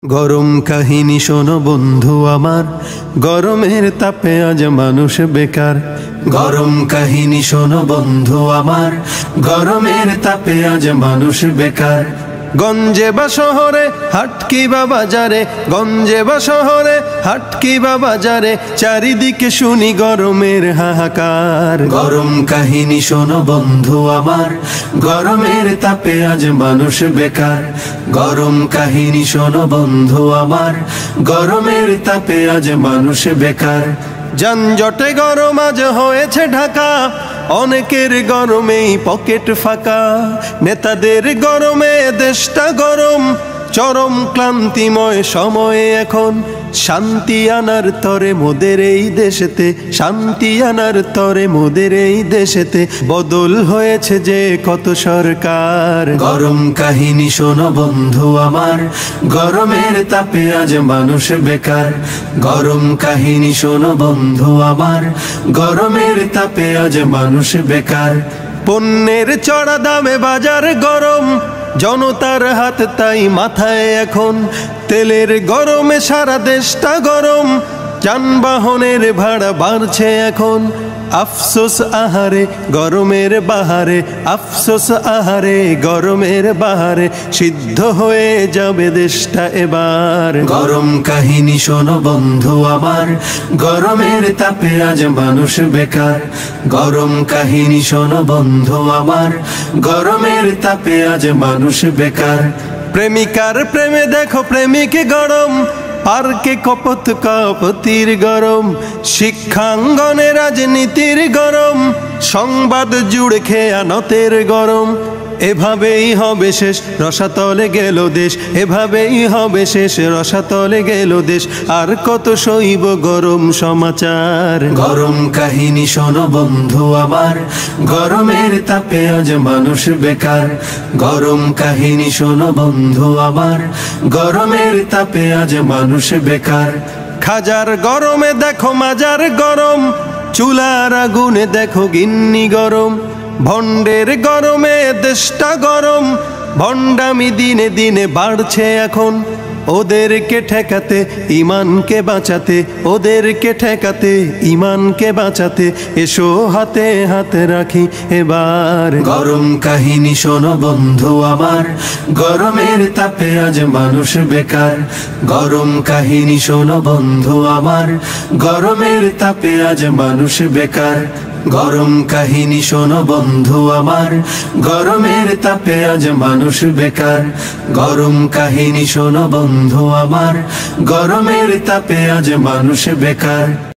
গরম কাহিনী শোনো বন্ধু আমার, গরমের তাপে আজ মানুষ বেকার। গরম কাহিনী শোনো বন্ধু আমার, গরমের তাপে আজ মানুষ বেকার। গঞ্জে বা শহরে হাট কিবা বাজারে, গঞ্জে বা শহরে হাট কিবা বাজারে, চারিদিকে শুনি গরমের হাহাকার। গরম কাহিনী শোনো বন্ধু আমার, গরমের তাপে আজ মানুষ বেকার। গরম কাহিনী শোনো বন্ধু আমার, গরমের তাপে আজ মানুষ বেকার। যানজটে গরম আজ হয়েছে ঢাকা, অনেকের গরমেই পকেট ফাঁকা। নেতাদের গরমে দেশটা গরম, চরম ক্লান্তিময় সময়ে এখন শান্তি আনার তরে মোদের এই দেশেতে, শান্তি আনার তরে মোদের এই দেশেতে বদল হয়েছে যে কত সরকার। গরম কাহিনী শোনো বন্ধু আমার, গরমের তাপে আজ মানুষ বেকার। গরম কাহিনী শোনো বন্ধু আমার, গরমের তাপে আজ মানুষ বেকার। পণ্যের চড়া দামে বাজার গরম, জনতার হাত তাই মাথায় এখন। তেলের গরমে সারা দেশটা গরম, যানবাহনের ভাড়া বাড়ছে এখন। আফসোস আহারে গরমের বাহারে, আফসোস আহারে গরমের বাহারে, সিদ্ধ হয়ে যাবে দেশটা এবার। গরম কাহিনী শোনো বন্ধু আমার, গরমের তাপে আজ মানুষ বেকার। গরম কাহিনী শোনো বন্ধু আমার, গরমের তাপে আজ মানুষ বেকার। প্রেমিকার প্রেমে দেখো প্রেমিক গরম, পার্কে কপত কপতির গরম। শিক্ষাঙ্গনে রাজনীতির গরম, সংবাদ জুড়ে খেয়ানতের গরম। এভাবেই হবে শেষ, রসাতলে গেল দেশ। এভাবেই হবে শেষ, রসাতলে গেল দেশ। আর কত সইব গরম সমাচার। গরম কাহিনী শোনো বন্ধু আমার, গরমের তাপে আজ মানুষ বেকার। গরম কাহিনী শোনো বন্ধু আমার, গরমের তাপে আজ মানুষ বেকার। খাজার গরমে দেখো মাজার গরম, চুলার আগুনে দেখো গিন্নি গরম। ভণ্ডের গরমে দেশটা গরম, ভণ্ডামি দিনে দিনে বাড়ছে এখন। ওদেরকে ঠেকাতে ইমানকে বাঁচাতে, ওদেরকে ঠেকাতে ইমানকে বাঁচাতে, এসো হাতে হাতে রাখি এবার। গরম কাহিনী শোনো বন্ধু আমার, গরমের তাপে আজ মানুষ বেকার। গরম কাহিনী শোনো বন্ধু আমার, গরমের তাপে আজ মানুষ বেকার। গরম কাহিনী শোনো বন্ধু আমার, গরমের তাপে আজ মানুষ বেকার। গরম কাহিনী শোনো বন্ধু আমার, গরমের তাপে আজ মানুষ বেকার।